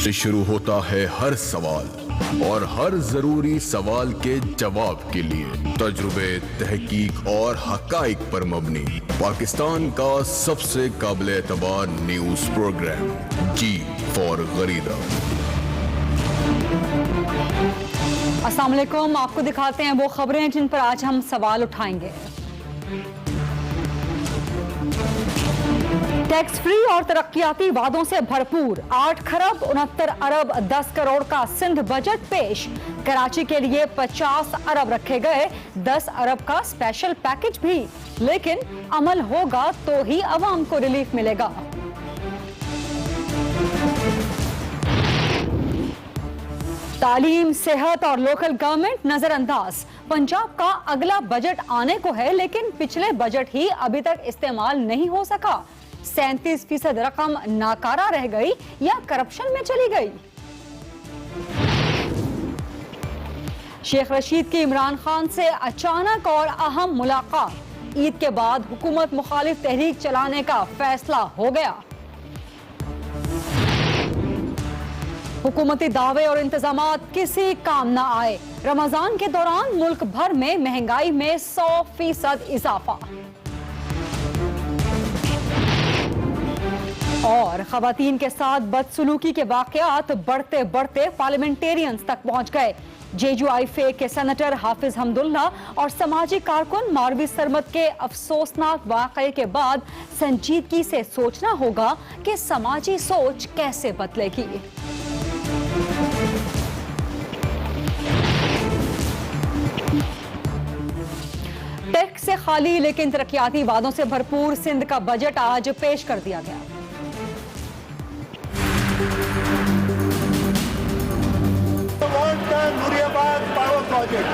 से शुरू होता है हर सवाल, और हर जरूरी सवाल के जवाब के लिए तजुर्बे, तहकीक और हकाइक पर मबनी पाकिस्तान का सबसे काबिल एतबार न्यूज प्रोग्राम जी फॉर गरीदा। अस्सलाम वालेकुम, आपको दिखाते हैं वो खबरें जिन पर आज हम सवाल उठाएंगे। टैक्स फ्री और तरक्याती वादों से भरपूर 8 खरब 69 अरब 10 करोड़ का सिंध बजट पेश। कराची के लिए 50 अरब रखे गए, 10 अरब का स्पेशल पैकेज भी, लेकिन अमल होगा तो ही अवाम को रिलीफ मिलेगा। तालीम, सेहत और लोकल गवर्नमेंट नजरअंदाज। पंजाब का अगला बजट आने को है, लेकिन पिछले बजट ही अभी तक इस्तेमाल नहीं हो सका। 37% रकम नाकारा रह गई या करप्शन में चली गई। शेख रशीद की इमरान खान से अचानक और अहम मुलाकात। ईद के बाद हुकूमत मुखालिफ तहरीक चलाने का फैसला हो गया। हुकूमती दावे और इंतजामात किसी काम न आए। रमजान के दौरान मुल्क भर में महंगाई में 100% इजाफा। और खवातीन के साथ बदसलूकी के वाकयात बढ़ते बढ़ते पार्लियामेंटेरियंस तक पहुंच गए। JUIFA के सेनेटर हाफिज हमदुल्ला और समाजी कारकुन मारवी सरमद के अफसोसनाक वाकये के बाद संजीदगी से सोचना होगा कि समाजी सोच कैसे बदलेगी। टैक्स से खाली लेकिन तरक्याती वादों से भरपूर सिंध का बजट आज पेश कर दिया गया। नूरियाबाद पावर प्रोजेक्ट,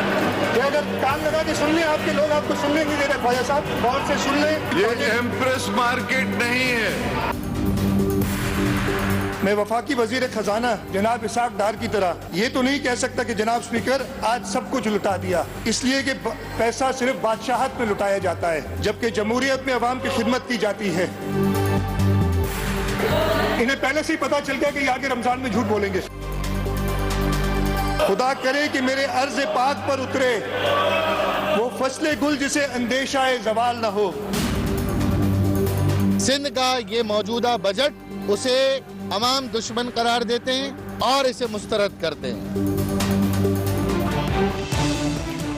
ये अगर कान लगा के सुन लें आपके लोग, आपको सुनने नहीं दे रहे ख्वाजा साहब, गौर से सुन लें। ये एम्प्रेस मार्केट नहीं है। मैं वफाकी वजीर खजाना जनाब इसाक डार की तरह ये तो नहीं कह सकता कि जनाब स्पीकर आज सब कुछ लुटा दिया, इसलिए कि पैसा सिर्फ बादशाहत में लुटाया जाता है, जबकि जमहूरियत में अवाम की खिदमत की जाती है। इन्हें पहले से ही पता चल गया कि आगे रमजान में झूठ बोलेंगे। खुदा करे कि मेरे अर्ज पाक पर उतरे वो फसले गुल जिसे अंदेशा ज़वाल न हो। सिंध का ये मौजूदा बजट उसे अवाम दुश्मन करार देते हैं और इसे मुस्तरद करते हैं।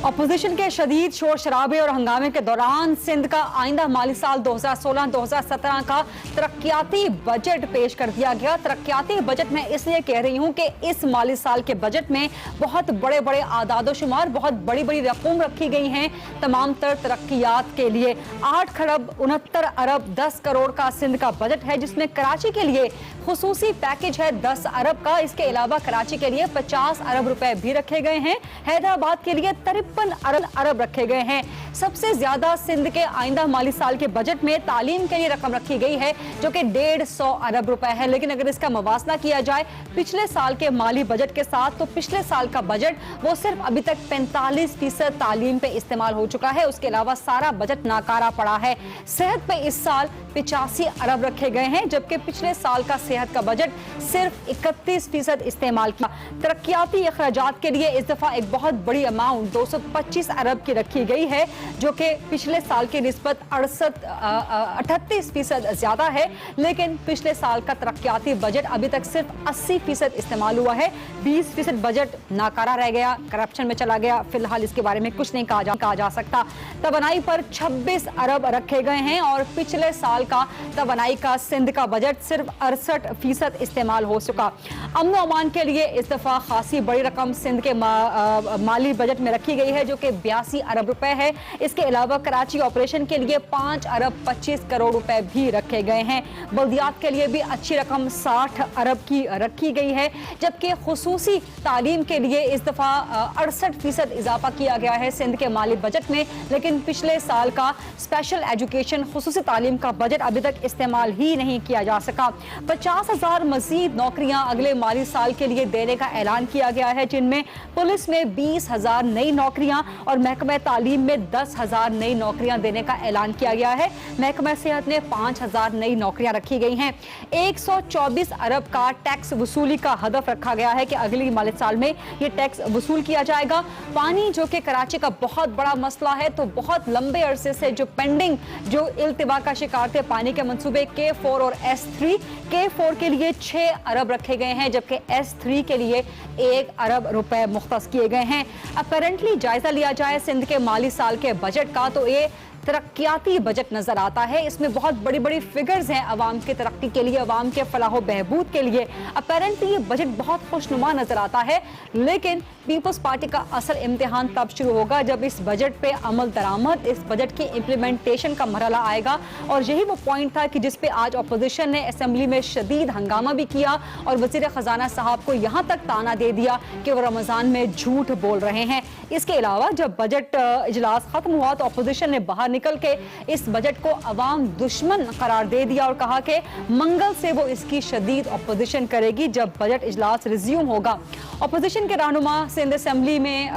अपोजिशन के शदीद शोर शराबे और हंगामे के दौरान सिंध का आइंदा माली साल 2016-2017 का तरक्याती बजट पेश कर दिया गया। तरक्याती बजट में इसलिए कह रही हूं कि इस माली साल के बजट में बहुत बड़े बड़े आदादो शुमार, बहुत बड़ी बड़ी रकूम रखी गई हैं तमाम तर तरक्यात के लिए। 8 खरब 69 अरब 10 करोड़ का सिंध का बजट है, जिसमें कराची के लिए खुसूसी पैकेज है 10 अरब का। इसके अलावा कराची के लिए 50 अरब रुपए भी रखे गए हैं। हैदराबाद के लिए 53 अरब रखे गए हैं। सबसे ज्यादा सिंध के आइंदा माली साल के बजट में तालीम के लिए रकम रखी गई है, जो कि 150 अरब रुपए है। लेकिन अगर इसका मवासना किया जाए पिछले साल के माली बजट के साथ, तो पिछले साल का बजट वो सिर्फ अभी तक 45% तालीम पे इस्तेमाल हो चुका है। उसके अलावा सारा बजट नाकारा पड़ा है। सेहत पे इस साल 85 अरब रखे गए हैं, जबकि पिछले साल का सेहत का बजट सिर्फ 31% इस्तेमाल किया। तरक्याती अखराजात के लिए इस दफा एक बहुत बड़ी अमाउंट 225 अरब की रखी गई है, जो कि पिछले साल की निस्बत 38% ज्यादा है। लेकिन पिछले साल का तरक्याती बजट अभी तक सिर्फ 80% इस्तेमाल हुआ है। 20% बजट नाकारा रह गया, करप्शन में चला गया। फिलहाल इसके बारे में कुछ नहीं कहा जा सकता। तवानाई पर 26 अरब रखे गए हैं और पिछले साल का तवानाई का सिंध का बजट सिर्फ 68% इस्तेमाल हो चुका। अमन अमान के लिए इस दफा खासी बड़ी रकम सिंध के माली बजट में रखी गई है, जो कि 82 अरब रुपए है। इसके अलावा कराची ऑपरेशन के लिए 5 अरब 25 करोड़ रुपए भी रखे गए हैं। बल्दियात के लिए भी अच्छी रकम 60 अरब की रखी गई है, जबकि खुसूसी तालीम के लिए इस दफा 68% इजाफा किया गया है सिंध के माली बजट में। लेकिन पिछले साल का स्पेशल एजुकेशन खुसूसी तालीम का बजट अभी तक इस्तेमाल ही नहीं किया जा सका। 50,000 मजीद नौकरियां अगले माली साल के लिए देने का ऐलान किया गया है, जिनमें पुलिस में 20,000 नई नौकरियां, नौकरियां और महकमा तालीम में 10,000 नई नौकरियां देने का ऐलान किया गया है। महकमा सेहत ने 5,000 नई नौकरियां रखी गई हैं। 124 अरब का टैक्स वसूली का हदफ रखा गया है कि अगली माली साल में ये टैक्स वसूल किया जाएगा। पानी जो कि कराची का बहुत बड़ा मसला है, तो बहुत लंबे अरसे से जो पेंडिंग जो इल्तिबा का शिकार थे पानी के मंसूबे K4 और S3, K4 के लिए 6 अरब रखे गए हैं जबकि S3 के लिए 1 अरब रुपए मुख्तस किए गए हैं। अपेरेंटली जायजा लिया जाए सिंध के माली साल के बजट का तो ये तरक्याती बजट नजर आता है। इसमें बहुत बड़ी बड़ी फिगर्स हैं अवाम की तरक्की के लिए, अवाम के फलाह बहबूद के लिए। अपेरेंटली ये बजट बहुत खुशनुमा नजर आता है, लेकिन पीपल्स पार्टी का असल इम्तिहान तब शुरू होगा जब इस बजट पे अमल दरामद, इस बजट की इम्प्लीमेंटेशन का मरहला आएगा। और यही वो पॉइंट था कि जिस पे आज अपोजिशन ने असेंबली में शदीद हंगामा भी किया और वजीर खजाना साहब को यहाँ तक ताना दे दिया कि वो रमजान में झूठ बोल रहे हैं। इसके अलावा जब बजट इजलास खत्म हुआ तो अपोजिशन ने बाहर निकल के इस बजट को अवाम दुश्मन करार दे दिया और कहा कि मंगल से वो इसकी शदीद अपोजिशन करेगी जब बजट इजलास रिज्यूम होगा। अपोजिशन के रहनुमा सिंध असेंबली में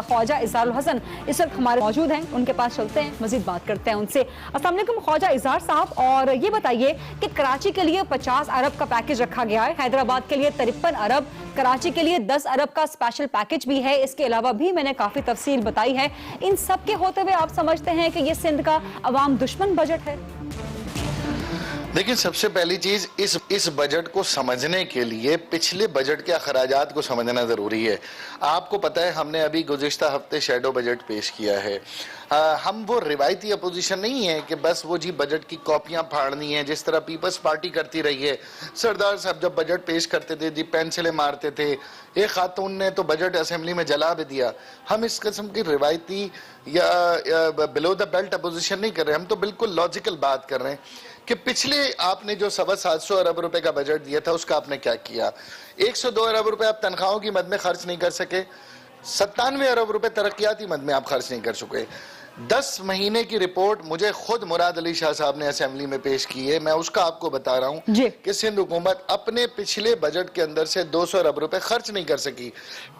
ख्वाजा इजहारुल हसन इस वक्त हमारे मौजूद हैं, उनके पास चलते हैं, मजीद बात करते हैं उनसे। अस्सलाम वालेकुम ख्वाजा इजहार साहब, और ये बताइए कि कराची के लिए 50 अरब का पैकेज रखा गया है, हैदराबाद के लिए 53 अरब, कराची के लिए 10 अरब का स्पेशल पैकेज भी है, इसके अलावा भी मैंने काफी तफसील बताई है। इन सब के होते हुए आप समझते हैं कि ये सिंध का अवाम दुश्मन बजट है? देखिए, सबसे पहली चीज इस बजट को समझने के लिए पिछले बजट के अखराजात को समझना जरूरी है। आपको पता है हमने अभी गुज़िश्ता हफ्ते शैडो बजट पेश किया है। हम वो रिवायती अपोजिशन नहीं है कि बस वो जी बजट की कॉपियां फाड़नी है जिस तरह पीपल्स पार्टी करती रही है। सरदार साहब जब बजट पेश करते थे जी पेंसिलें मारते थे, एक खातून ने तो बजट असेंबली में जला भी दिया। हम इस किस्म की रिवायती या बिलो द बेल्ट अपोजिशन नहीं कर रहे, हम तो बिल्कुल लॉजिकल बात कर रहे हैं कि पिछले आपने जो 750 अरब रुपए का बजट दिया था उसका आपने क्या किया। 102 अरब रुपए आप तनख्वाहों की मद में खर्च नहीं कर सके, 97 अरब रुपए तरक्याती मद में आप खर्च नहीं कर सके। 10 महीने की रिपोर्ट मुझे खुद मुराद अली शाह साहब ने असेंबली में पेश की है, मैं उसका आपको बता रहा हूं कि सिंध हुकूमत अपने पिछले बजट के अंदर से 200 अरब रुपए खर्च नहीं कर सकी।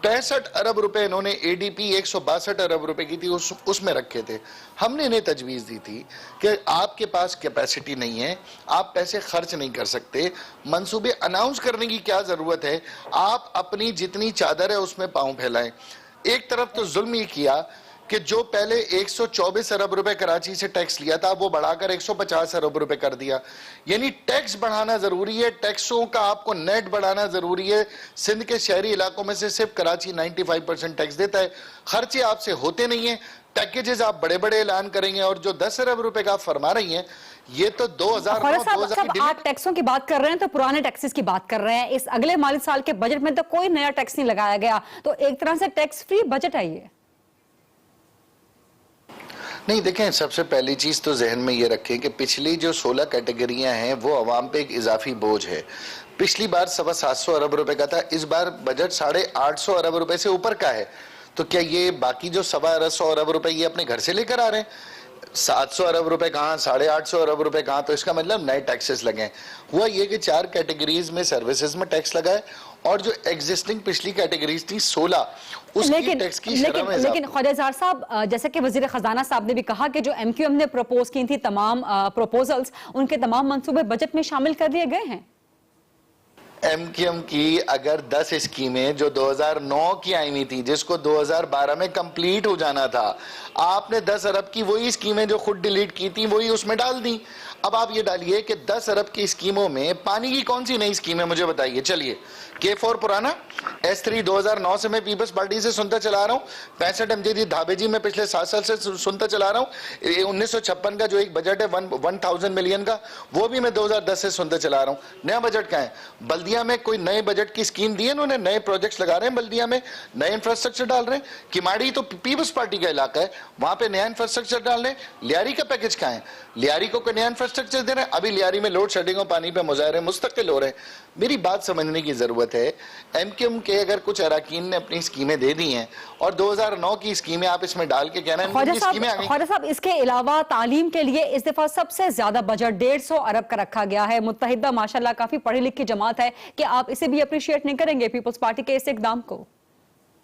65 अरब रुपए इन्होंने ADP 162 अरब रुपए की थी उसमें रखे थे। हमने इन्हें तजवीज़ दी थी कि आपके पास कैपेसिटी नहीं है, आप पैसे खर्च नहीं कर सकते, मंसूबे अनाउंस करने की क्या जरूरत है, आप अपनी जितनी चादर है उसमें पांव फैलाएं। एक तरफ तो जुल्म ही किया कि जो पहले 124 अरब रुपए कराची से टैक्स लिया था वो बढ़ाकर 150 अरब रुपए कर दिया। यानी टैक्स बढ़ाना जरूरी है, टैक्सों का आपको नेट बढ़ाना जरूरी है। सिंध के शहरी इलाकों में से सिर्फ कराची 95% टैक्स देता है, खर्चे आपसे होते नहीं है, पैकेजेस आप बड़े बड़े ऐलान करेंगे और जो 10 अरब रुपए का आप फरमा रही हैं ये तो 2009 आप टैक्सों की बात कर रहे हैं तो पुराने टैक्सेस की बात कर रहे हैं। इस अगले माली साल के बजट में तो कोई नया टैक्स नहीं लगाया गया, तो एक तरह से टैक्स फ्री बजट है ये। नहीं, देखें, सबसे पहली चीज तो जहन में ये रखें कि पिछली जो 16 कैटेगरियां हैं वो अवाम पे एक इजाफी बोझ है। पिछली बार 750 अरब रुपए का था, इस बार बजट 850 अरब रुपए से ऊपर का है। तो क्या ये बाकी जो 125 अरब रुपए ये अपने घर से लेकर आ रहे हैं? 700 अरब रुपए कहाँ, 850 अरब रुपए कहाँ, तो इसका मतलब नए टैक्सेस लगे। हुआ ये कि 4 कैटेगरीज में सर्विसेज में टैक्स लगा है और जो एग्जिस्टिंग पिछली कैटेगरीज थी 16 उसकी टैक्स की शरह में। लेकिन ख्वाजा इजहार साहब, जैसे कि वजीर खजाना साहब ने भी कहा कि जो MQM ने प्रपोज की थी तमाम प्रपोजल्स, उनके तमाम मंसूबे बजट में शामिल कर लिए गए हैं। MQM की अगर 10 स्कीमें जो 2009 की आई हुई थी जिसको 2012 में कंप्लीट हो जाना था, आपने 10 अरब की वही स्कीमें जो खुद डिलीट की थी वही उसमें डाल दी। अब आप ये डालिए कि 10 अरब की स्कीमों में पानी की कौन सी नई स्कीम है मुझे बताइए। चलिए, K4 पुराना, S3 2009 से मैं पीपल्स पार्टी से सुनता चला रहा हूँ, 65 MJD धाबे जी मैं पिछले 7 साल से सुनता चला रहा हूँ। 1956 का जो एक बजट है 1000 मिलियन का, वो भी मैं 2010 से सुनता चला रहा हूँ। नया बजट का है, बल्दिया में कोई नए बजट की स्कीम दी है उन्होंने, नए प्रोजेक्ट्स लगा रहे हैं बल्दिया में, नए इंफ्रास्ट्रक्चर डाल रहे हैं। किमाड़ी तो पीपल्स पार्टी का इलाका है, वहां पे नया इंफ्रास्ट्रक्चर डाल रहे हैं। लियारी का पैकेज कहाँ है? लियारी को कोई नया इंफ्रास्ट्रक्चर दे रहे हैं? अभी लियारी में लोड शेडिंग और पानी पे मुजाहरे मुस्तकिल हो रहे हैं। मेरी बात समझने की जरूरत है। MQM के अगर कुछ अरकान ने अपनी स्कीमें दे दी हैं और 2009 की स्कीमें आप इसमें डाल के कहना है स्कीमें आ गई। ख्वाजा साहब, इसके अलावा तालीम के लिए इस दफा सबसे ज्यादा बजट 150 अरब का रखा गया है। मुत्तहिदा माशाल्लाह काफी पढ़ी लिखी जमात है कि आप इसे भी अप्रिशिएट नहीं करेंगे पीपल्स पार्टी के इस इकदाम को?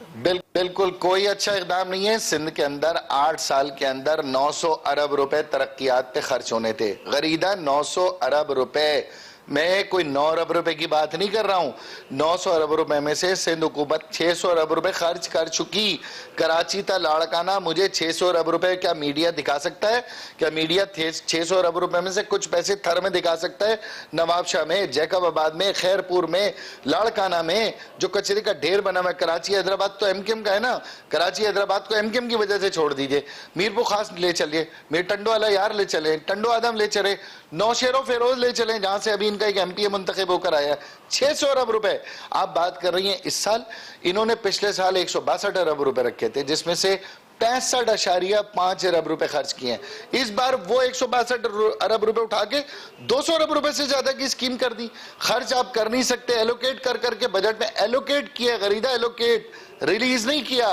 बिल्कुल कोई अच्छा इकदाम नहीं है। सिंध के अंदर 8 साल के अंदर 900 अरब रुपए तरक्कियात पे खर्च होने थे। गरीदा 900 अरब रुपए, मैं कोई 9 अरब रुपए की बात नहीं कर रहा हूं। 900 अरब रुपए में से सिंध हुकूमत 600 अरब रुपए खर्च कर चुकी। कराची था लाड़काना, मुझे 600 अरब रुपए क्या मीडिया दिखा सकता है? क्या मीडिया 600 अरब रुपए में से कुछ पैसे थर में दिखा सकता है? नवाबशाह में, जैकबाबाद में, खैरपुर में, लाड़काना में जो कचरे का ढेर बना हुआ है। कराची हैदराबाद तो एमकेएम का है ना, कराची हैदराबाद को एमकेएम की वजह से छोड़ दीजिए। मीरपुर खास ले चलिए, मीर टंडो वाला यार ले चले, टंडो आदम ले चले, नौशेरो फेरोज ले चले जहां से अभी इनका एक एमपीए मुंतखब होकर आया। 600 अरब रुपए आप बात कर रही हैं। इस साल इन्होंने पिछले साल 162 अरब रुपए रखे थे, जिसमें से 65.5 अरब रुपए खर्च किए हैं। इस बार वो 162 अरब रुपए उठा के 200 अरब रुपए से ज्यादा की स्कीम कर दी। खर्च आप कर नहीं सकते, एलोकेट कर करके बजट में एलोकेट किया, गरीदा एलोकेट रिलीज नहीं किया।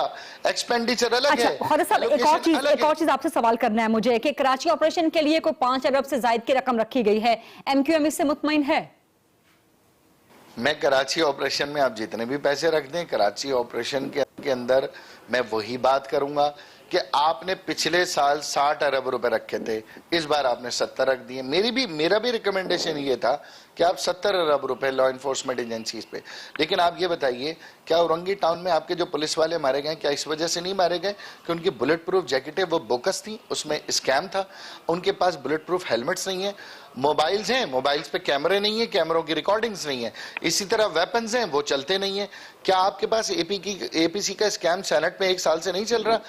एक्सपेंडिचर अलग अच्छा, है। खालिद साहब, एक और चीज आपसे सवाल करना है मुझे कि कराची ऑपरेशन के लिए कोई 5 अरब से जायद की रकम रखी गई है, एमक्यूएम इससे मुतमईन है? मैं कराची ऑपरेशन में आप जितने भी पैसे रख दें, कराची ऑपरेशन के अंदर मैं वही बात करूंगा कि आपने पिछले साल 60 अरब रुपए रखे थे, इस बार आपने 70 रख दिए। मेरा भी रिकमेंडेशन ये था कि आप 70 अरब रुपए लॉ इन्फोर्समेंट एजेंसीज पे। लेकिन आप ये बताइए, क्या औरंगी टाउन में आपके जो पुलिस वाले मारे गए, क्या इस वजह से नहीं मारे गए कि उनकी बुलेट प्रूफ जैकेटें वो बोकस थी, उसमें स्कैम था? उनके पास बुलेट प्रूफ हेलमेट्स नहीं है, मोबाइल्स हैं, मोबाइल्स पे कैमरे नहीं है, कैमरों की रिकॉर्डिंग्स नहीं है, इसी तरह वेपन्स हैं, वो चलते नहीं है। क्या आपके पास एपीसी का स्कैम सेनेट में 1 साल से नहीं चल रहा?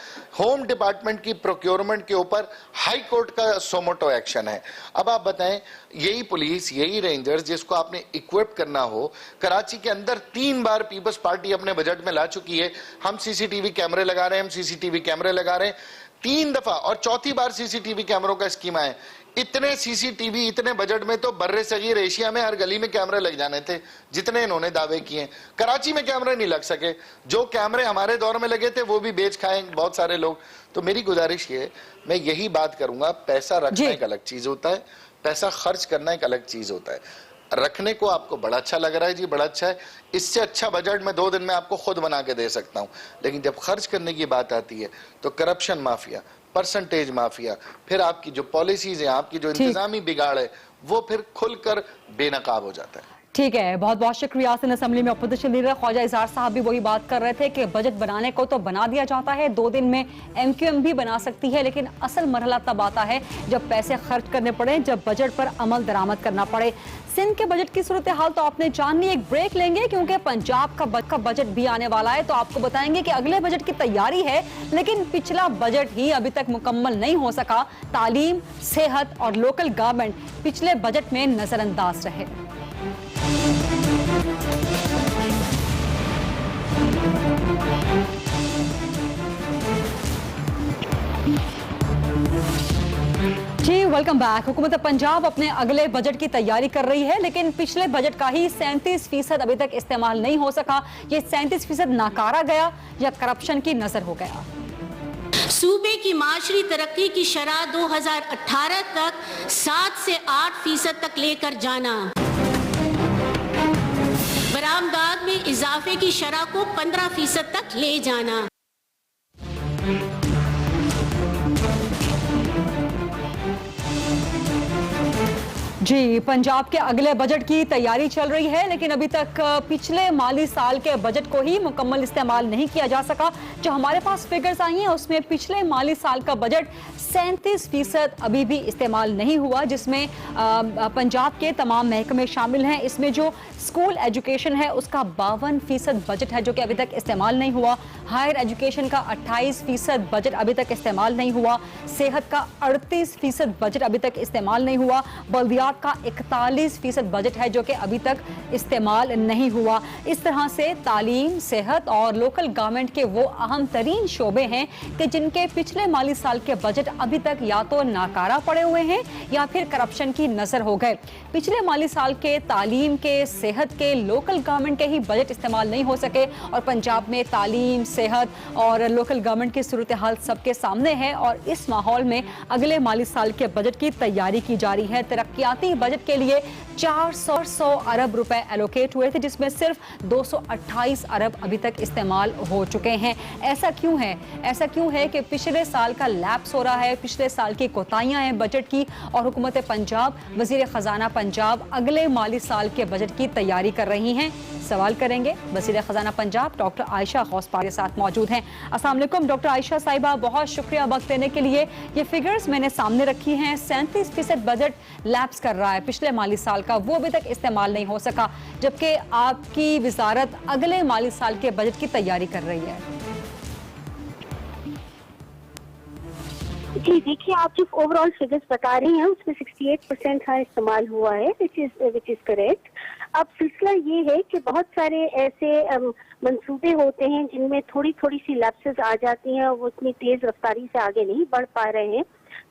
होम डिपार्टमेंट की प्रोक्योरमेंट के ऊपर हाई कोर्ट का सोमोटो एक्शन है। अब आप बताएं, यही पुलिस, यही रेंजर्स जिसको आपने इक्विप करना हो, कराची के अंदर 3 बार पीपल्स पार्टी अपने बजट में ला चुकी है, हम सीसीटीवी कैमरे लगा रहे हैं, हम सीसीटीवी कैमरे लगा रहे हैं 3 दफा, और चौथी बार सीसीटीवी कैमरों का स्कीम आए। इतने सीसीटीवी इतने बजट में तो बर्रे सगीर एशिया में हर गली में कैमरे लग जाने थे, जितने इन्होंने दावे किए। कराची में कैमरे नहीं लग सके, जो कैमरे हमारे दौर में लगे थे वो भी बेच खाए बहुत सारे लोग। तो मेरी गुजारिश ये, मैं यही बात करूंगा, पैसा रखना एक अलग चीज होता है, पैसा खर्च करना एक अलग चीज होता है। रखने को आपको बड़ा अच्छा लग रहा है जी, बड़ा अच्छा है, इससे अच्छा बजट मैं 2 दिन में आपको खुद बना के दे सकता हूं। लेकिन जब खर्च करने की बात आती है तो करप्शन माफिया, परसेंटेज माफिया, फिर आपकी जो पॉलिसीज है, आपकी जो इंतजामी बिगाड़ है, वो फिर खुलकर बेनकाब हो जाता है। ठीक है, बहुत बहुत शुक्रिया। सिंध असेंबली में अपोजिशन लीडर ख्वाजा इजहार साहब भी वही बात कर रहे थे कि बजट बनाने को तो बना दिया जाता है, 2 दिन में एमक्यूएम भी बना सकती है, लेकिन असल मरहला तब आता है जब पैसे खर्च करने पड़े, जब बजट पर अमल दरामद करना पड़े। सिंध के बजट की सूरत हाल तो आपने जान ली। एक ब्रेक लेंगे क्योंकि पंजाब का बजट भी आने वाला है, तो आपको बताएंगे कि अगले बजट की तैयारी है, लेकिन पिछला बजट ही अभी तक मुकम्मल नहीं हो सका। तालीम, सेहत और लोकल गवर्नमेंट पिछले बजट में नजरअंदाज रहे। जी वेलकम बैक। हुकूमत पंजाब अपने अगले बजट की तैयारी कर रही है, लेकिन पिछले बजट का ही 37% अभी तक इस्तेमाल नहीं हो सका। ये 37% नाकारा गया या करप्शन की नजर हो गया? सूबे की माशरी तरक्की की शरह 2018 तक 7 से 8% तक लेकर जाना, बरामदात में इजाफे की शरह को 15% तक ले जाना। जी, पंजाब के अगले बजट की तैयारी चल रही है, लेकिन अभी तक पिछले माली साल के बजट को ही मुकम्मल इस्तेमाल नहीं किया जा सका। जो हमारे पास फिगर्स आई हैं उसमें पिछले माली साल का बजट 37% अभी भी इस्तेमाल नहीं हुआ, जिसमें पंजाब के तमाम महकमे शामिल हैं। इसमें जो स्कूल एजुकेशन है उसका 52% बजट है जो कि अभी तक इस्तेमाल नहीं हुआ। हायर एजुकेशन का 28% बजट अभी तक इस्तेमाल नहीं हुआ। सेहत का 38% बजट अभी तक इस्तेमाल नहीं हुआ। बल्दियात का 41% बजट है जो कि अभी तक इस्तेमाल नहीं हुआ। इस तरह से तालीम, सेहत और लोकल गवर्नमेंट के वो अहम तरीन शोबे हैं कि जिनके पिछले माली साल के बजट अभी तक या तो नाकारा पड़े हुए हैं या फिर करप्शन की नजर हो गए। पिछले माली साल के तालीम के, सेहत के, लोकल गवर्नमेंट के ही बजट इस्तेमाल नहीं हो सके, और पंजाब में तालीम, सेहत और लोकल गवर्नमेंट की सूरत हाल सबके सामने है। और इस माहौल में अगले माली साल के बजट की तैयारी की जा रही है। तरक्याती बजट के लिए 400 अरब रुपए एलोकेट हुए थे, जिसमें सिर्फ 228 अरब अभी तक इस्तेमाल हो चुके हैं। ऐसा क्यों है? ऐसा क्यों है कि पिछले साल का लैप्स हो रहा है, पिछले साल की कोताहियां हैं बजट की, और हुकूमत पंजाब, वजीर खजाना पंजाब अगले माली साल के बजट की तैयारी कर रही हैं। सवाल करेंगे वजीर खजाना पंजाब डॉक्टर आयशा गौस पार के साथ मौजूद हैं। अस्सलाम वालेकुम डॉक्टर आयशा साहिबा, बहुत शुक्रिया वक्त देने के लिए। ये फिगर्स मैंने सामने रखी हैं, 37% बजट लैप्स कर रहा है पिछले माली साल का, वो अभी तक इस्तेमाल नहीं हो सका, जबकि आपकी विजारत अगले माली साल के बजट की तैयारी कर रही है। जी देखिए, आप जो ओवरऑल फिगर्स बता रही हैं उसमें 68% का इस्तेमाल हुआ है, विच इज करेक्ट। अब सिलसिला ये है कि बहुत सारे ऐसे मंसूबे होते हैं जिनमें थोड़ी थोड़ी सी लैप्सेस आ जाती हैं, वो उतनी तेज रफ्तारी से आगे नहीं बढ़ पा रहे हैं,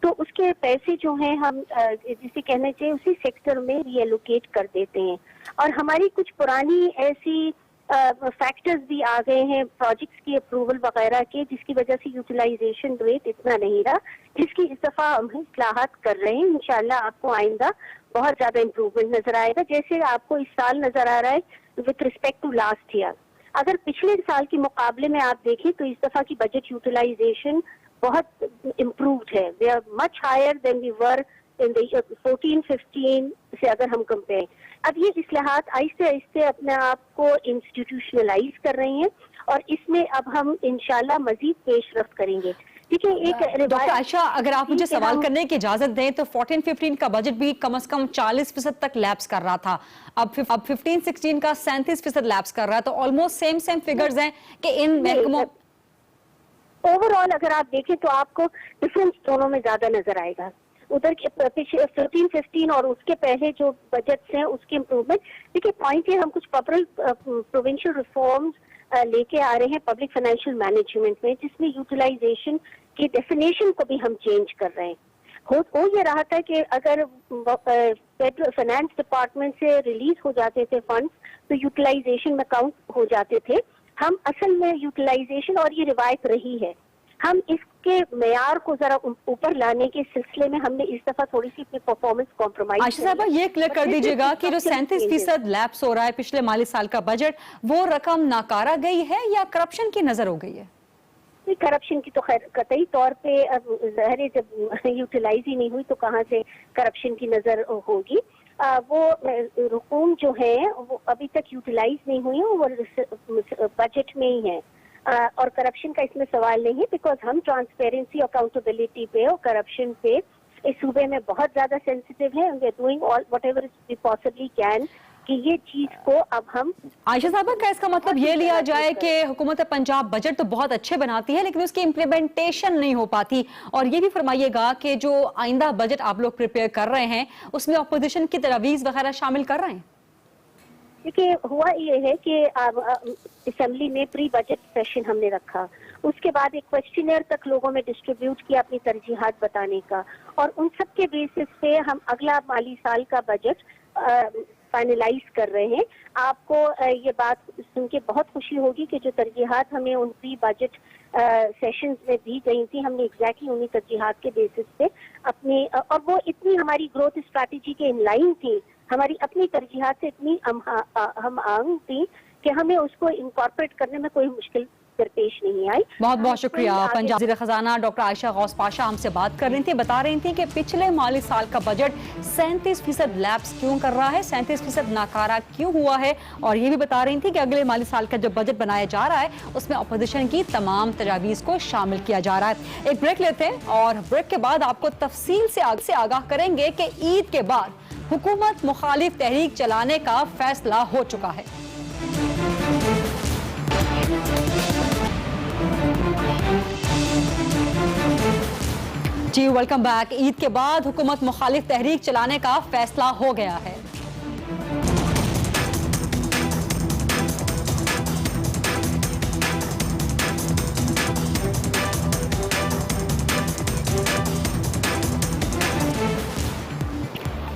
तो उसके पैसे जो हैं हम जिसे कहना चाहिए उसी सेक्टर में रीएलोकेट कर देते हैं। और हमारी कुछ पुरानी ऐसी फैक्टर्स भी आ गए हैं प्रोजेक्ट्स की अप्रूवल वगैरह के, जिसकी वजह से यूटिलाइजेशन रेट इतना नहीं रहा, जिसकी इस दफा हम इस्लाहात कर रहे हैं। इंशाल्लाह आपको आइंदा बहुत ज्यादा इम्प्रूवमेंट नजर आएगा, जैसे आपको इस साल नजर आ रहा है with respect to last year. अगर पिछले साल के मुकाबले में आप देखें तो इस दफा की बजट यूटिलाइजेशन बहुत इम्प्रूव्ड है, we are much higher than we were in the 14-15 से अगर हम कंपेयर। अब ये इस्लाहात आहिस्ते आहिस्ते अपने आप को इंस्टीट्यूशनलाइज कर रही हैं और इसमें अब हम इंशाल्लाह मजीद पेशरफ्त करेंगे। ठीक है, एक डॉक्टर आयशा, अगर आप मुझे सवाल करने की इजाजत दें तो 14-15 का बजट भी कम से कम 40% तक लैप्स कर रहा था, अब 15-16 का 37% लैप्स कर रहा है, तो ऑलमोस्ट सेम फिगर्स हैं कि इन महकमों ओवरऑल अगर आप देखें तो आपको डिफरेंस दोनों में ज्यादा नजर आएगा। उधर के 13-15 और उसके पहले जो बजट्स हैं उसके इम्प्रूवमेंट। देखिए पॉइंट ये, हम कुछ प्रोविंशियल रिफॉर्म्स लेके आ रहे हैं पब्लिक फाइनेंशियल मैनेजमेंट में, जिसमें यूटिलाइजेशन की डेफिनेशन को भी हम चेंज कर रहे हैं। हो ये रहा था कि अगर फेडरल फाइनेंस डिपार्टमेंट से रिलीज हो जाते थे फंड्स तो यूटिलाइजेशन में काउंट हो जाते थे। हम असल में यूटिलाइजेशन, और ये रिवायत रही है, हम इसके मेयार को जरा ऊपर लाने के सिलसिले में हमने इस दफा थोड़ी सी अपनी परफॉर्मेंस कॉम्प्रोमाइज। आयशा साहबा, ये क्लियर कर दीजिएगा कि जो 37% लैप्स हो रहा है पिछले माली साल का बजट, वो रकम नाकारा गई है या करप्शन की नजर हो गई है? करप्शन की तो खैर कतई तौर पे अब ज़ाहिर है जब यूटिलाइज ही नहीं हुई तो कहाँ से करप्शन की नजर होगी। वो रकूम जो है वो अभी तक यूटिलाइज नहीं हुई है, वो बजट में ही है, और करप्शन का इसमें सवाल नहीं है, बिकॉज हम ट्रांसपेरेंसी, अकाउंटेबिलिटी पे और करप्शन पे इस सूबे में बहुत ज्यादा सेंसिटिव है। We are doing all whatever we possibly can कि ये चीज को अब हम। आयशा साहबा, का इसका मतलब ये लिया जाए कि हुकूमत पंजाब बजट तो बहुत अच्छे बनाती है लेकिन उसकी इम्प्लीमेंटेशन नहीं हो पाती, और ये भी फरमाइएगा कि जो आइंदा बजट आप लोग प्रिपेयर कर रहे हैं उसमें अपोजिशन की तजवीज़ वगैरह शामिल कर रहे हैं? देखिए हुआ ये है कि असेंबली में प्री बजट सेशन हमने रखा, उसके बाद एक क्वेश्चनर तक लोगों में डिस्ट्रीब्यूट किया अपनी तरजीहात बताने का, और उन सब के बेसिस पे हम अगला माली साल का बजट फाइनलाइज कर रहे हैं। आपको ये बात सुन के बहुत खुशी होगी कि जो तरजीहात हमें उन प्री बजट सेशंस में दी गई थी, हमने एग्जैक्टली उन्हीं तरजीहात के बेसिस पे अपनी, और वो इतनी हमारी ग्रोथ स्ट्रैटेजी के इन लाइन थी, हमारी अपनी तरजीहात से इतनी हम आंग थी कि हमें उसको इनकॉर्पोरेट करने में कोई मुश्किल दरपेश नहीं आई। बहुत बहुत शुक्रिया। पंजाब वज़ीर खजाना डॉक्टर आयशा गौस पाशा हमसे बात कर रही थी, बता रही थी कि पिछले माली साल का बजट 37% लैप्स क्यों कर रहा है, 37% नाकारा क्यों हुआ है, और ये भी बता रही थी कि अगले माली साल का जो बजट बनाया जा रहा है उसमें अपोजिशन की तमाम तजावीज़ को शामिल किया जा रहा है। एक ब्रेक लेते हैं और ब्रेक के बाद आपको तफसील से आगाह करेंगे कि ईद के बाद हुकूमत मुखालिफ तहरीक चलाने का फैसला हो चुका है। जी वेलकम बैक। ईद के बाद हुकूमत मुखालिफ तहरीक चलाने का फैसला हो गया है।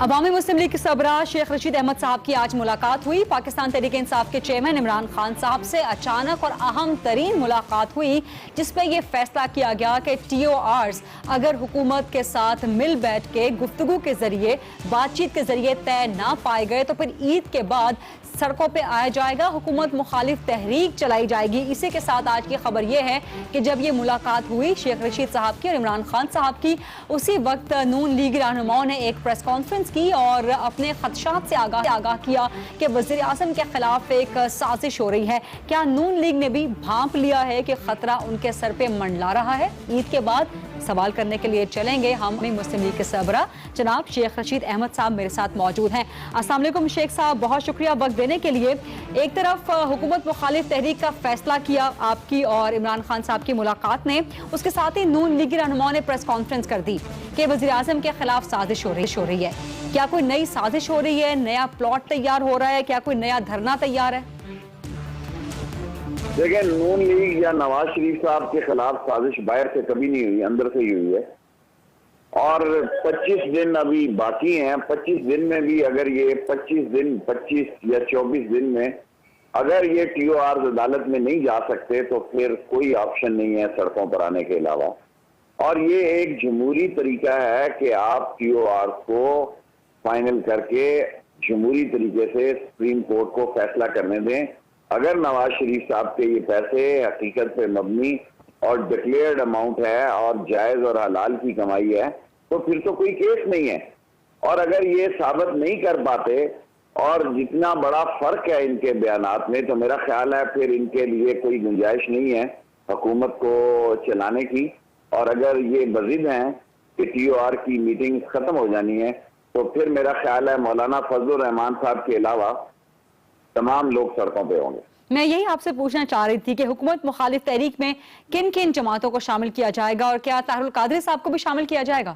अवामी मुस्लिम लीग के सरबराह शेख रशीद अहमद साहब की आज मुलाकात हुई। पाकिस्तान तहरीक इंसाफ के चेयरमैन इमरान खान साहब से अचानक और अहम तरीन मुलाकात हुई, जिसमें यह फैसला किया गया कि TORs अगर हुकूमत के साथ मिल बैठ के गुफ्तगू के जरिए, बातचीत के जरिए तय ना पाए गए तो फिर ईद के बाद सड़कों पे आया जाएगा, हुकूमत मुखालिफ तहरीक चलाई जाएगी। इसी के साथ आज की खबर यह है कि जब ये मुलाकात हुई शेख रशीद साहब की और इमरान खान साहब की, उसी वक्त नून लीग रहनुमाओं ने एक प्रेस कॉन्फ्रेंस की और अपने खदशात से आगाह किया कि वज़ीर आज़म के खिलाफ एक साजिश हो रही है। क्या नून लीग ने भी भांप लिया है कि खतरा उनके सर पे मंडला रहा है? ईद के बाद सवाल करने के लिए चलेंगे हम मुस्लिम लीग के सरबराह जनाब शेख रशीद अहमद साहब मेरे साथ मौजूद हैं। अस्सलाम वालेकुम शेख साहब, बहुत शुक्रिया वक्त देने के लिए। एक तरफ हुकूमत मुखालिफ तहरीक का फैसला किया आपकी और इमरान खान साहब की मुलाकात ने, उसके साथ ही नून लीगी रहनुमाओं ने प्रेस कॉन्फ्रेंस कर दी कि वज़ीर आज़म के खिलाफ साजिश हो रही है। क्या कोई नई साजिश हो रही है, नया प्लॉट तैयार हो रहा है, क्या कोई नया धरना तैयार है? देखिए, नून लीग या नवाज शरीफ साहब के खिलाफ साजिश बाहर से कभी नहीं हुई, अंदर से ही हुई है। और 25 दिन अभी बाकी हैं। 25 दिन में भी अगर ये 25 या 24 दिन में अगर ये TORs अदालत में नहीं जा सकते तो फिर कोई ऑप्शन नहीं है सड़कों पर आने के अलावा। और ये एक जमहूरी तरीका है कि आप TORs को फाइनल करके जमहूरी तरीके से सुप्रीम कोर्ट को फैसला करने दें। अगर नवाज शरीफ साहब के ये पैसे हकीकत पे मबनी और डिक्लेयर्ड अमाउंट है और जायज और हलाल की कमाई है तो फिर तो कोई केस नहीं है। और अगर ये साबित नहीं कर पाते और जितना बड़ा फर्क है इनके बयानात में, तो मेरा ख्याल है फिर इनके लिए कोई गुंजाइश नहीं है हुकूमत को चलाने की। और अगर ये बज़िद हैं कि TOR की मीटिंग खत्म हो जानी है तो फिर मेरा ख्याल है मौलाना फजलुर रहमान साहब के अलावा तमाम लोग सड़कों पे होंगे। मैं यही आपसे पूछना चाह रही थी कि हुकूमत मुखालिफ तहरीक में किन किन जमातों को शामिल किया जाएगा और क्या ताहिरुल कादरी साहब को भी शामिल किया जाएगा?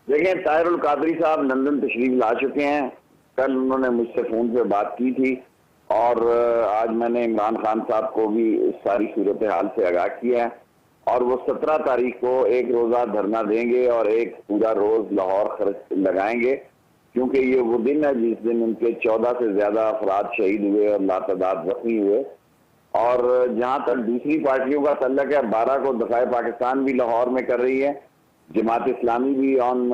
देखें, ताहिरुल कादरी साहब लंदन तशरीफ ला चुके हैं। कल उन्होंने मुझसे फोन पे बात की थी और आज मैंने इमरान खान साहब को भी इस सारी सूरत हाल से आगाह किया है। और वो 17 तारीख को एक रोजा धरना देंगे और एक पूरा रोज लाहौर खर्च लगाएंगे, क्योंकि ये वो दिन है जिस दिन उनके 14 से ज्यादा अफराद शहीद हुए और लातादाद जख्मी हुए। और जहां तक दूसरी पार्टियों का तल्लक है, 12 को दफाए पाकिस्तान भी लाहौर में कर रही है, जमात इस्लामी भी ऑन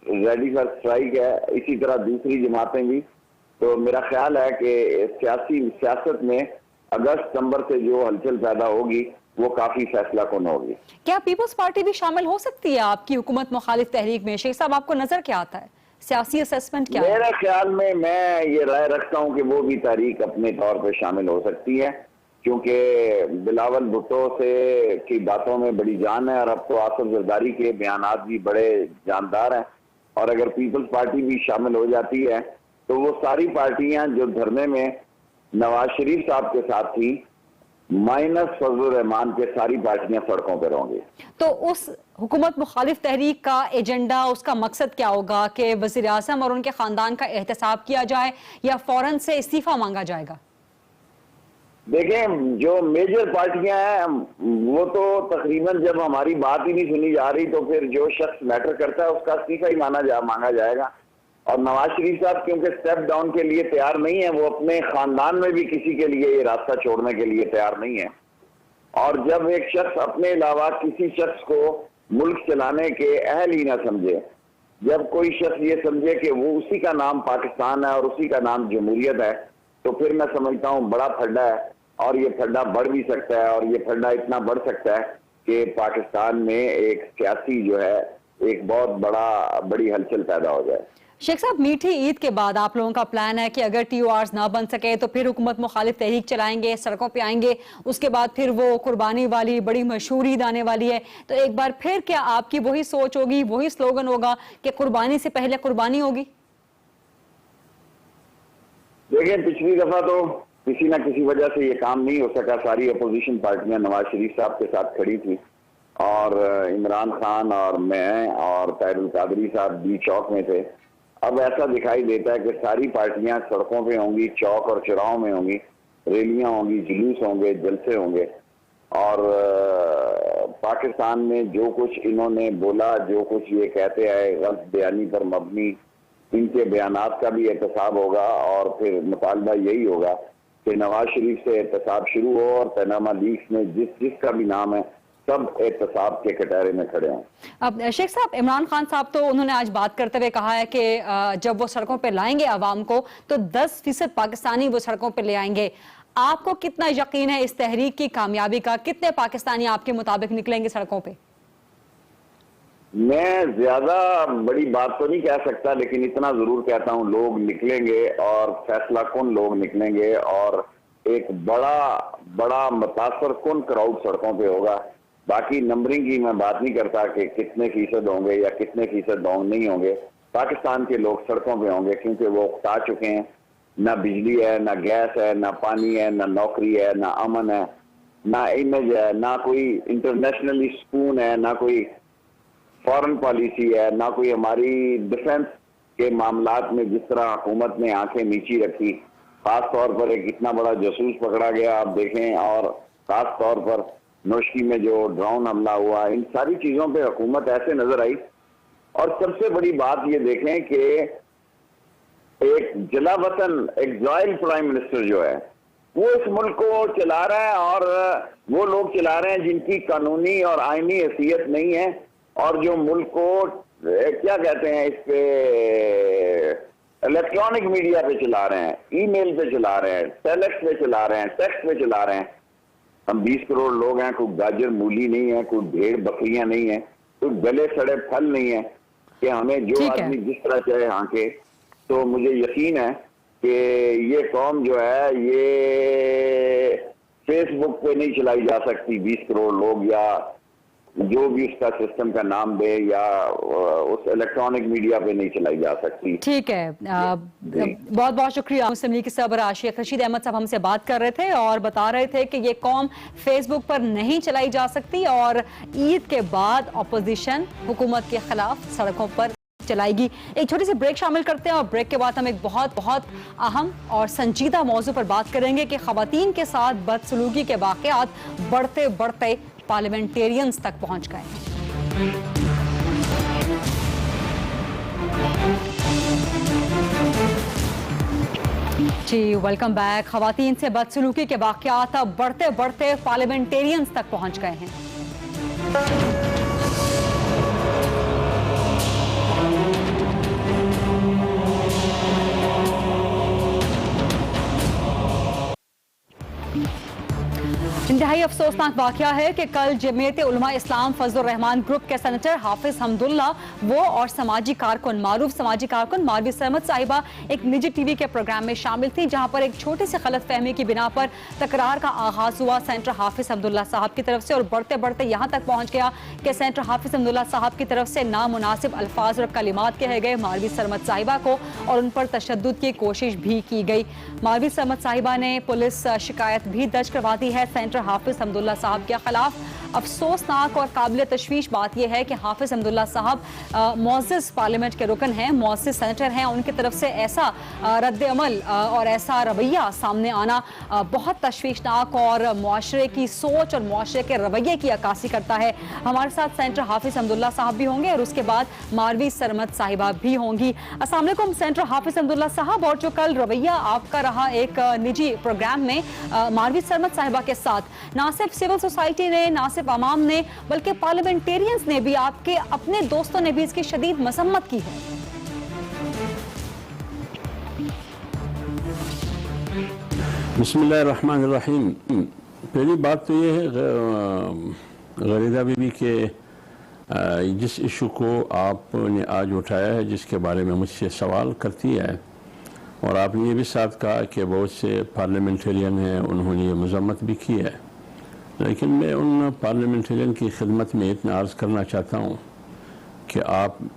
रेडी फॉर स्ट्राइक है, इसी तरह दूसरी जमातें भी। तो मेरा ख्याल है कि सियासत में अगस्त सितंबर से जो हलचल पैदा होगी वो काफी फैसला कुन होगी। क्या पीपल्स पार्टी भी शामिल हो सकती है आपकी हुकूमत मुखालिफ तहरीक में? शेख साहब, आपको नजर क्या आता है, सियासी असेसमेंट क्या है? मेरे ख्याल में मैं ये राय रखता हूँ कि वो भी तारीख अपने तौर पर शामिल हो सकती है, क्योंकि बिलावल भुट्टो से की बातों में बड़ी जान है और अब तो आसिफ जरदारी के बयानात भी बड़े जानदार हैं। और अगर पीपल्स पार्टी भी शामिल हो जाती है तो वो सारी पार्टियां जो धरने में नवाज शरीफ साहब के साथ थी माइनस फजलुर रहमान के, सारी पार्टियां सड़कों पर होंगी। तो उस हुकूमत मुखालिफ तहरीक का एजेंडा, उसका मकसद क्या होगा कि वज़ीर आज़म और उनके खानदान का एहतसाब किया जाए या फौरन से इस्तीफा मांगा जाएगा? देखें, जो मेजर पार्टियां हैं वो तो तकरीबन जब हमारी बात ही नहीं सुनी जा रही तो फिर जो शख्स मैटर करता है उसका इस्तीफा ही मांगा जाएगा। और नवाज शरीफ साहब क्योंकि स्टेप डाउन के लिए तैयार नहीं है, वो अपने खानदान में भी किसी के लिए ये रास्ता छोड़ने के लिए तैयार नहीं है। और जब एक शख्स अपने अलावा किसी शख्स को मुल्क चलाने के अहल ही ना समझे, जब कोई शख्स ये समझे कि वो उसी का नाम पाकिस्तान है और उसी का नाम जमहूरियत है, तो फिर मैं समझता हूँ बड़ा फड्डा है। और ये फड्डा बढ़ भी सकता है और ये फड्डा इतना बढ़ सकता है कि पाकिस्तान में एक सियासी जो है एक बहुत बड़ी हलचल पैदा हो जाए। शेख साहब, मीठी ईद के बाद आप लोगों का प्लान है कि अगर TORs ना बन सके तो फिर हुकूमत मुखालिफ तहरीक चलाएंगे, सड़कों पे आएंगे, उसके बाद फिर वो कुर्बानी वाली बड़ी मशहूर ईद आने वाली है, तो एक बार फिर क्या आपकी वही सोच होगी, वही स्लोगन होगा कि कुर्बानी से पहले कुर्बानी होगी? देखिए, पिछली दफा तो किसी ना किसी वजह से ये काम नहीं हो सका। सारी अपोजिशन पार्टियां नवाज शरीफ साहब के साथ खड़ी थी और इमरान खान और मैं और ताहिरुल कादरी साहब भी चौक में थे। अब ऐसा दिखाई देता है कि सारी पार्टियां सड़कों पे होंगी, चौक और चौराहों में होंगी, रैलियां होंगी, जुलूस होंगे, जलसे होंगे। और पाकिस्तान में जो कुछ इन्होंने बोला, जो कुछ ये कहते आए, गलत बयानी पर मबनी इनके बयानात का भी एहतसाब होगा और फिर मुतालबा यही होगा कि नवाज शरीफ से एहतसाब शुरू हो और पैनामा लीक्स में जिसका भी नाम है सब एहतसाब के कटहरे में खड़े हों। अब शेख साहब, इमरान खान साहब तो उन्होंने आज बात करते हुए कहा है कि जब वो सड़कों पे लाएंगे आवाम को तो 10% पाकिस्तानी वो सड़कों पे ले आएंगे। आपको कितना यकीन है इस तहरीक की कामयाबी का? कितने पाकिस्तानी आपके मुताबिक निकलेंगे सड़कों पे? मैं ज्यादा बड़ी बात तो नहीं कह सकता, लेकिन इतना जरूर कहता हूं लोग निकलेंगे और फैसला कुन लोग निकलेंगे और एक बड़ा मुतासर कुन क्राउड सड़कों पे होगा। बाकी नंबरिंग की मैं बात नहीं करता कि कितने फीसद होंगे या कितने फीसद नहीं होंगे। पाकिस्तान के लोग सड़कों पे होंगे क्योंकि वो उकता चुके हैं। ना बिजली है, ना गैस है, ना पानी है, ना नौकरी है, ना अमन है, ना इमेज है, ना कोई इंटरनेशनली सुकून है, ना कोई फॉरेन पॉलिसी है, ना कोई हमारी डिफेंस के मामलात में जिस तरह हुकूमत ने आंखें नीची रखी। खास तौर पर एक इतना बड़ा जासूस पकड़ा गया, आप देखें, और खास तौर पर नोशकी में जो ड्रोन हमला हुआ, इन सारी चीजों पे हुकूमत ऐसे नजर आई। और सबसे बड़ी बात ये देखें कि एक जला वतन एग्जाइल प्राइम मिनिस्टर जो है वो इस मुल्क को चला रहा है और वो लोग चला रहे हैं जिनकी कानूनी और आईनी हैसियत नहीं है और जो मुल्क को क्या कहते हैं, इस पे इलेक्ट्रॉनिक मीडिया पे चला रहे हैं, ईमेल पे चला रहे हैं, टेलेक्स पे चला रहे हैं, टेक्स्ट पे चला रहे हैं। हम 20 करोड़ लोग हैं, कोई गाजर मूली नहीं है, कोई भेड़ बकरियां नहीं है, कोई गले सड़े फल नहीं है कि हमें जो आदमी जिस तरह चाहे हांके। तो मुझे यकीन है कि ये कौम जो है ये फेसबुक पे नहीं चलाई जा सकती। 20 करोड़ लोग या जो भी उसका सिस्टम का नाम दे या उस इलेक्ट्रॉनिक मीडिया पे नहीं चलाई जा सकती। ठीक है, बहुत बहुत शुक्रिया। मुस्लिम लीग के सरबराह शेख रशीद अहमद साहब हमसे बात कर रहे थे और बता रहे थे कि ये कौम फेसबुक पर नहीं चलाई जा सकती और ईद के बाद अपोजिशन हुकूमत के खिलाफ सड़कों पर चलाएगी। एक छोटी सी ब्रेक शामिल करते हैं और ब्रेक के बाद हम एक बहुत बहुत अहम और संजीदा मौजू पर बात करेंगे कि खवातीन के साथ बदसलूकी के वाकयात बढ़ते बढ़ते पार्लियामेंटेरियंस तक पहुंच गए। जी वेलकम बैक। खवातीन से बदसलूकी के वाकयात अब बढ़ते बढ़ते पार्लियामेंटेरियंस तक पहुंच गए हैं। इंतहाई अफसोसनाक वाकया है कि कल जमीयत उलमा इस्लाम फजलुर रहमान ग्रुप के सेनेटर हाफिज हमदुल्ला वो और समाजी कारकुन मारूफ समाजी कारकुन मारवी सहमत साहिबा एक निजी टीवी के प्रोग्राम में शामिल थी, जहां पर एक छोटी सी गलत फहमी की बिना पर तकरार का आगाज हुआ सेनेटर हाफिज हमदुल्ला साहब की तरफ से और बढ़ते बढ़ते यहां तक पहुंच गया कि सेनेटर हाफिज हमदुल्ला साहब की तरफ से नामुनासिब अल्फाज और कलिमात कहे गए मारवी सहमत साहिबा को और उन पर तशद्दुद की कोशिश भी की गई। मारवी सहमत साहिबा ने पुलिस शिकायत भी दर्ज करवा दी है सेनेटर हाफिज हमदुल्ला साहब के खिलाफ। अफसोसनाक और काबिल तशवीश बात यह है कि हाफिज हमदुल्ला साहब मुअज़्ज़िज़ पार्लियामेंट के रुकन हैं, मुअज़्ज़िज़ सेनेटर हैं। उनकी तरफ से ऐसा रद्द अमल और ऐसा रवैया सामने आना बहुत तशवीशनाक और मुआशरे की सोच और मुआशरे के रवैये की अक्कासी करता है। हमारे साथ सेनेटर हाफिज हमदुल्ला साहब भी होंगे और उसके बाद मारवी सरमत साहिबा भी होंगी। अस्सलाम वालेकुम सेनेटर हाफिज हमदुल्ला साहब। और जो कल रवैया आपका रहा एक निजी प्रोग्राम में मारवी सरमत साहिबा के साथ, ना सिर्फ सिविल सोसाइटी ने, ना सिर्फ आवाम ने, बल्कि पार्लियामेंटेरियंस ने भी, आपके अपने दोस्तों ने भी इसकी शदीद मसम्मत की है। बिस्मिल्लाहिर्रहमानिर्रहीम। पहली बात तो ये है गरीदा बीबी के जिस इशू को आपने आज उठाया है, जिसके बारे में मुझसे सवाल करती है, और आपने ये भी साथ कहा कि बहुत से पार्लियामेंटेरियन हैं, उन्होंने ये मजम्मत भी की है, लेकिन मैं उन पार्लियामेंटेरियन की खिदमत में इतना अर्ज़ करना चाहता हूँ कि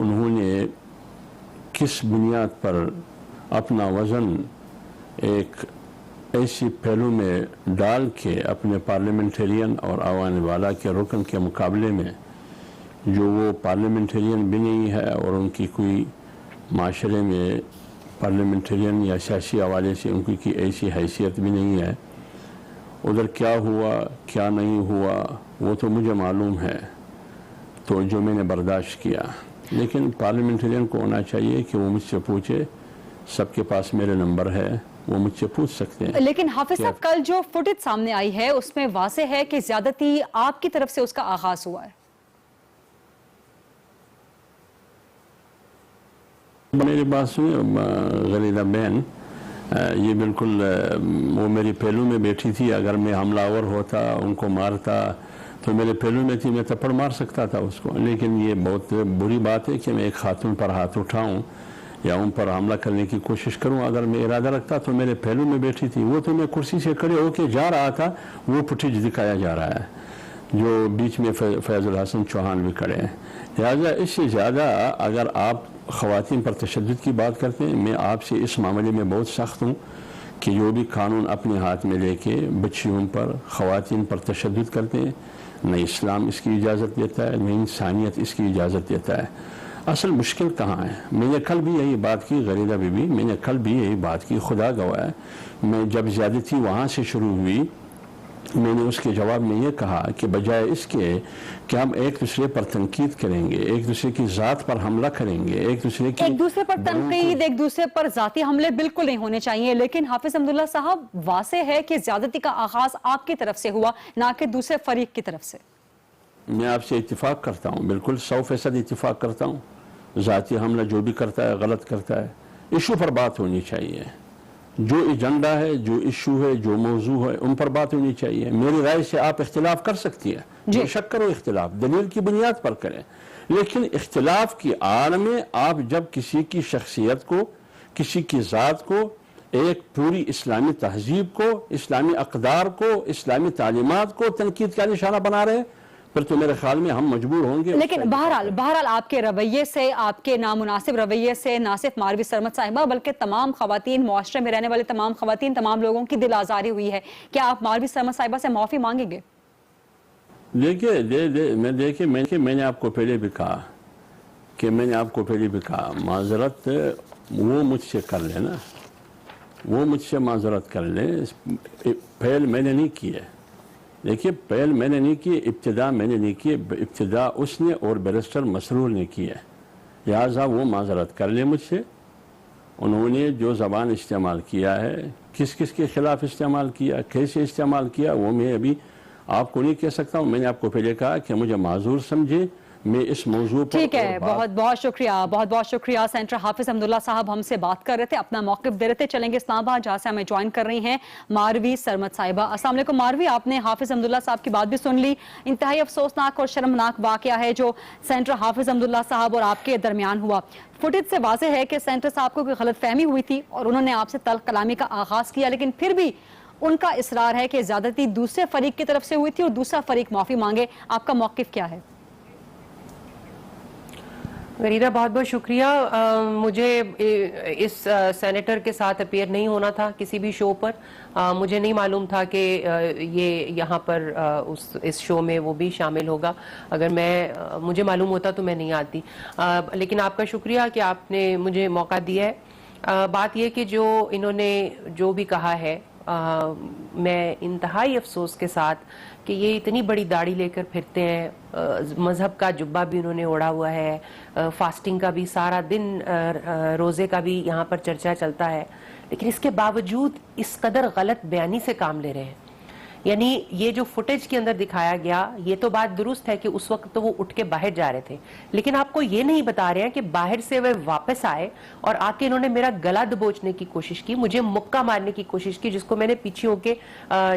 उन्होंने किस बुनियाद पर अपना वज़न एक ऐसी पहलू में डाल के अपने पार्लियामेंटेरियन और आवान वाला के रुकन के मुकाबले में, जो वो पार्लियामेंटेरियन भी नहीं है और उनकी कोई माशरे में पार्लियामेंटेरियन या सियासी हवाले से उनकी ऐसी हैसियत भी नहीं है, उधर क्या हुआ क्या नहीं हुआ वो तो मुझे मालूम है, तो जो मैंने बर्दाश्त किया। लेकिन पार्लियामेंटेरियन को होना चाहिए कि वो मुझसे पूछे, सबके पास मेरे नंबर है, वो मुझसे पूछ सकते हैं। लेकिन हाफिज साहब, कल जो फुटेज सामने आई है उसमें वाज़ेह है कि ज्यादती आपकी तरफ से उसका आगाज हुआ है। मेरी बात सुनिए गलीदा बहन, ये बिल्कुल वो मेरी पहलू में बैठी थी, अगर मैं हमलावर होता उनको मारता तो मेरे पहलू में थी, मैं थप्पड़ मार सकता था उसको। लेकिन ये बहुत बुरी बात है कि मैं एक खातून पर हाथ उठाऊं या उन पर हमला करने की कोशिश करूं। अगर मैं इरादा रखता तो मेरे पहलू में बैठी थी, वो तो मैं कुर्सी से खड़े होके जा रहा था, वो फुटेज दिखाया जा रहा है जो बीच में फैजुल हसन चौहान भी खड़े हैं। लिहाजा इससे ज़्यादा अगर आप ख़वातीन पर तशद्दुद की बात करते हैं, मैं आपसे इस मामले में बहुत सख्त हूँ कि जो भी कानून अपने हाथ में लेके बच्चियों पर ख़वातीन पर तशद्दुद करते हैं, न इस्लाम इसकी इजाज़त देता है, न इंसानियत इसकी इजाज़त देता है। असल मुश्किल कहाँ है? मैंने कल भी यही बात की गरीदा बीबी, मैंने कल भी यही बात की, खुदा गवाह है। मैं जब ज़्यादती वहाँ से शुरू हुई, मैंने उसके जवाब में ये कहा कि बजाय इसके कि हम एक दूसरे पर तनकीद करेंगे, एक दूसरे की ज़ात पर हमला करेंगे, एक दूसरे पर तनकीद, एक दूसरे पर ज़ाती हमले बिल्कुल नहीं होने चाहिए। लेकिन हाफिज अब्दुल्ला साहब, वाज़ेह है कि ज़्यादती का आगाज आपकी तरफ से हुआ, ना कि दूसरे फरीक की तरफ से। मैं आपसे इत्तिफाक करता हूँ, बिल्कुल 100% इत्तिफाक करता हूँ। ज़ाती हमला जो भी करता है गलत करता है। इशू पर बात होनी चाहिए, जो एजेंडा है, जो इशू है, जो मौजू है, उन पर बात होनी चाहिए। मेरी राय से आप इख्तिलाफ कर सकती है, बेशक करो इख्तिलाफ, दलील की बुनियाद पर करें, लेकिन इख्तिलाफ की आड़ में आप जब किसी की शख्सियत को, किसी की ज़ात को, एक पूरी इस्लामी तहजीब को, इस्लामी अक़दार को, इस्लामी तालीमात को तनकीद का निशाना बना रहे, फिर तो मेरे ख्याल में हम मजबूर होंगे। लेकिन बहरहाल आपके रवैये से, आपके नामुनासिब रवैये से न सिर्फ मारवी सरमद साहिबा बल्कि तमाम खवातीन, मुआशरे में रहने वाले तमाम खवातीन, तमाम लोगों की दिल आज़ारी हुई है। क्या आप मारवी सरमद साहिबा से माफ़ी मांगेंगे? देखिए मैंने आपको पहले भी कहा कि माजरत वो मुझसे कर लेना, वो मुझसे माजरत कर ले। पहल मैंने नहीं की है, देखिए पहल मैंने नहीं की, इब्तिदा मैंने नहीं की, इब्तिदा उसने और बैरिस्टर मसरूर ने की है। लिहाजा वो माजरत कर ले मुझसे। उन्होंने जो ज़बान इस्तेमाल किया है, किस किस के ख़िलाफ़ इस्तेमाल किया, कैसे इस्तेमाल किया, वो मैं अभी आपको नहीं कह सकता हूँ। मैंने आपको पहले कहा कि मुझे माजूर समझे, मैं इस मौजू पर। ठीक है, बहुत बहुत शुक्रिया, बहुत बहुत शुक्रिया। सेंटर हाफिज अब्दुल्ला साहब हमसे बात कर रहे थे, अपना मौक़िफ़ दे रहे थे। चलेंगे इस्लामाबाद, जहाँ से हमें ज्वाइन कर रही हैं मारवी सरमद साहिबा। अस्सलाम वालेकुम मारवी, आपने हाफिज अब्दुल्ला साहब की बात भी सुन ली। इंतहाई अफसोसनाक और शर्मनाक वाक़या है जो सेंटर हाफिज अब्दुल्ला साहब और आपके दरमियान हुआ। फुटेज से वाज़ेह है कि सेंटर साहब को कोई गलत फहमी हुई थी और उन्होंने आपसे तल्ख़ कलामी का आगाज़ किया, लेकिन फिर भी उनका इसरार है कि ज़्यादती दूसरे फरीक की तरफ से हुई थी और दूसरा फरीक माफ़ी मांगे। आपका मौक़िफ़ क्या है? गरीदा, बहुत बहुत शुक्रिया। मुझे इस सेनेटर के साथ अपेयर नहीं होना था किसी भी शो पर। मुझे नहीं मालूम था कि ये यहाँ पर इस शो में वो भी शामिल होगा। अगर मुझे मालूम होता तो मैं नहीं आती। लेकिन आपका शुक्रिया कि आपने मुझे मौका दिया है। बात यह कि जो इन्होंने जो भी कहा है, मैं इंतहाई अफसोस के साथ कि ये इतनी बड़ी दाढ़ी लेकर फिरते हैं, मज़हब का जुब्बा भी उन्होंने ओढ़ा हुआ है, फास्टिंग का भी, सारा दिन रोज़े का भी यहाँ पर चर्चा चलता है, लेकिन इसके बावजूद इस कदर गलत बयानी से काम ले रहे हैं। यानी ये जो फुटेज के अंदर दिखाया गया, ये तो बात दुरुस्त है कि उस वक्त तो वो उठ के बाहर जा रहे थे, लेकिन आपको ये नहीं बता रहे हैं कि बाहर से वे वापस आए और आके इन्होंने मेरा गला दबोचने की कोशिश की, मुझे मुक्का मारने की कोशिश की, जिसको मैंने पीछे होके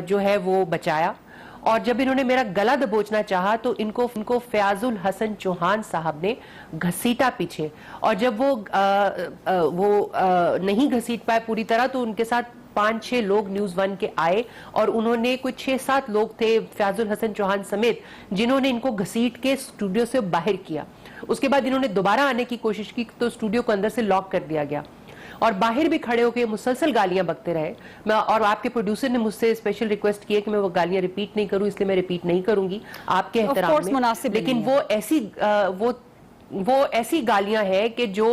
जो है वो बचाया। और जब इन्होंने मेरा गला दबोचना चाहा तो इनको फयाजुल हसन चौहान साहब ने घसीटा पीछे, और जब वो नहीं घसीट पाए पूरी तरह तो उनके साथ 5-6 लोग न्यूज़ 1 के आए और उन्होंने कुछ 6-7 लोग थे फयाजुल हसन चौहान समेत, जिन्होंने इनको घसीट के स्टूडियो से बाहर किया। उसके बाद इन्होंने दोबारा आने की कोशिश की तो स्टूडियो को अंदर से लॉक कर दिया गया और बाहर भी खड़े होकर मुसलसल गालियां बकते रहे। और आपके प्रोड्यूसर ने मुझसे स्पेशल रिक्वेस्ट की है कि मैं वो गालियां रिपीट नहीं करूं, इसलिए मैं रिपीट नहीं करूंगी आपके एहतराम में। लेकिन वो ऐसी गालियां हैं कि जो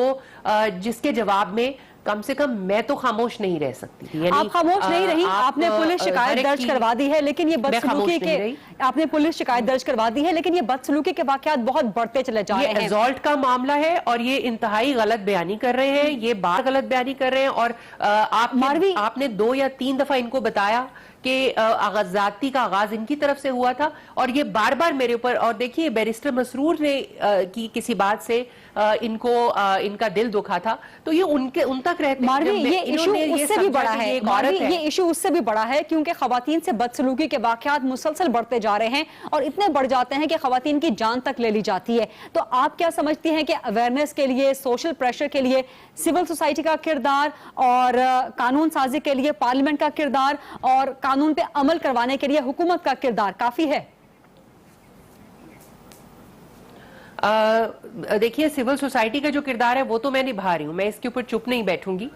जिसके जवाब में कम से कम मैं तो खामोश नहीं रह सकती थी। आप खामोश नहीं रही, आपने पुलिस शिकायत दर्ज करवा दी है, लेकिन ये बदसलूकी के आपने पुलिस शिकायत दर्ज करवा दी है, लेकिन ये बदसलूकी के वाकयात बहुत बढ़ते चले जा रहे हैं। ये असॉल्ट का मामला है और ये इंतहाई गलत बयानी कर रहे हैं, ये बार गलत बयानी कर रहे हैं। और आपने 2 या 3 दफा इनको बताया कि ज्यादती का आगाज इनकी तरफ से हुआ था और ये बार बार मेरे ऊपर। और देखिए बैरिस्टर मसरूर ने की किसी बात से इनका दिल दुखा था, तो ये उन तक रहते हैं। ये इशू उससे भी बड़ा है, ये इशू उससे भी बड़ा है क्योंकि खवातीन से बदसलूकी के वाकयात मुसलसल बढ़ते जा रहे हैं और इतने बढ़ जाते हैं कि खवातीन की जान तक ले ली जाती है। तो आप क्या समझती हैं कि अवेयरनेस के लिए, सोशल प्रेशर के लिए सिविल सोसाइटी का किरदार और कानून साजी के लिए पार्लियामेंट का किरदार और कानून पे अमल करवाने के लिए हुकूमत का किरदार काफी है? देखिए सिविल सोसाइटी का जो किरदार है वो तो मैं निभा रही हूँ, मैं इसके ऊपर चुप नहीं बैठूंगी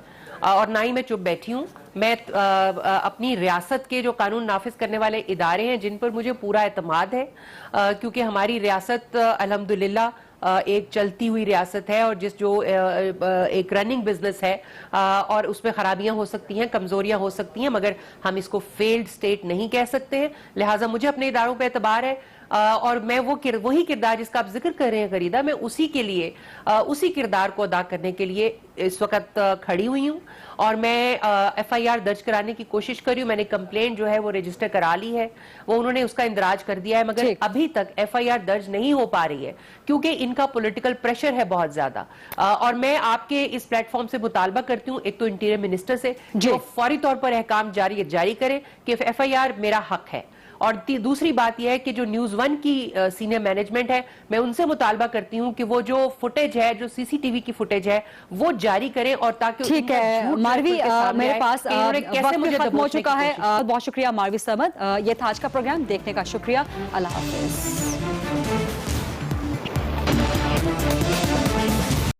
और ना ही मैं चुप बैठी हूँ। मैं अपनी रियासत के जो कानून नाफिज करने वाले इदारे हैं जिन पर मुझे पूरा एतमाद है, क्योंकि हमारी रियासत अल्हम्दुलिल्लाह एक चलती हुई रियासत है और जो एक रनिंग बिजनेस है और उसमें खराबियां हो सकती हैं, कमजोरियां हो सकती हैं, मगर हम इसको फेल्ड स्टेट नहीं कह सकते हैं। लिहाजा मुझे अपने इदारों पे एतबार है और मैं वही किरदार जिसका आप जिक्र कर रहे हैं फरीदा, मैं उसी के लिए उसी किरदार को अदा करने के लिए इस वक्त खड़ी हुई हूँ और मैं FIR दर्ज कराने की कोशिश कर रही हूँ। मैंने कंप्लेंट जो है वो रजिस्टर करा ली है, वो उन्होंने उसका इंदराज कर दिया है, मगर अभी तक FIR दर्ज नहीं हो पा रही है क्योंकि इनका पॉलिटिकल प्रेशर है बहुत ज्यादा। और मैं आपके इस प्लेटफॉर्म से मुतालबा करती हूँ, एक तो इंटीरियर मिनिस्टर से जो फौरी तौर पर अहकाम जारी करे कि FIR मेरा हक है, और दूसरी बात यह है कि जो न्यूज़ 1 की सीनियर मैनेजमेंट है, मैं उनसे मुतालबा करती हूँ कि वो जो फुटेज है, जो CCTV की फुटेज है, वो जारी करें और ताकि ठीक है मारवी, मेरे पास वक्त मुझे खत्म हो चुका है। बहुत शुक्रिया मारवी समद। ये था आज का प्रोग्राम, देखने का शुक्रिया। अल्लाह हाफिज।